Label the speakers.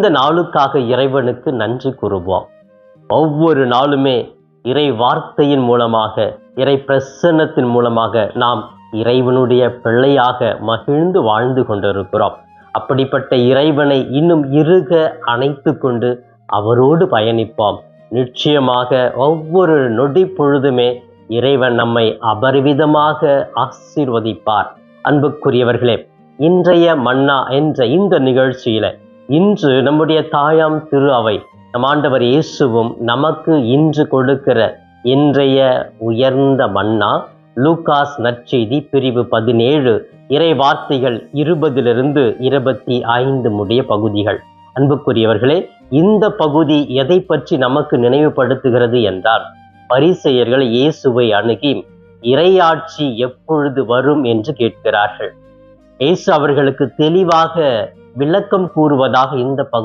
Speaker 1: இந்த நாளுக்காக இறைவனுக்கு நன்றி கூறுவோம். ஒவ்வொரு நாளுமே இறை வார்த்தையின் மூலமாக, இறை பிரசன்னத்தின் மூலமாக நாம் இறைவனுடைய பிள்ளையாக மகிழ்ந்து வாழ்ந்து கொண்டிருக்கிறோம். அப்படிப்பட்ட இறைவனை இன்னும் இறுக அணைத்து கொண்டு அவரோடு பயணிப்போம். நிச்சயமாக ஒவ்வொரு நொடி பொழுதுமே இறைவன் நம்மை அபரிவிதமாக ஆசீர்வதிப்பார். அன்புக்குரியவர்களே, இன்றைய மன்னா என்ற இந்த நிகழ்ச்சியில இன்று நம்முடைய தாயாம் திரு அவை நம் ஆண்டவர் இயேசுவும் நமக்கு இன்று கொடுக்கிற இன்றைய உயர்ந்த மன்னா லூகாஸ் நற்செய்தி பிரிவு 17 இறை வார்த்தைகள் 20 25 முடிய பகுதிகள். அன்புக்குரியவர்களே, இந்த பகுதி எதை பற்றி நமக்கு நினைவுபடுத்துகிறது என்றால், பரிசேயர்கள் இயேசுவை அணுகி இறையாட்சி எப்பொழுது வரும் என்று கேட்கிறார்கள். இயேசு அவர்களுக்கு தெளிவாக விளக்கம் கூறுவதாக இந்த பகுதி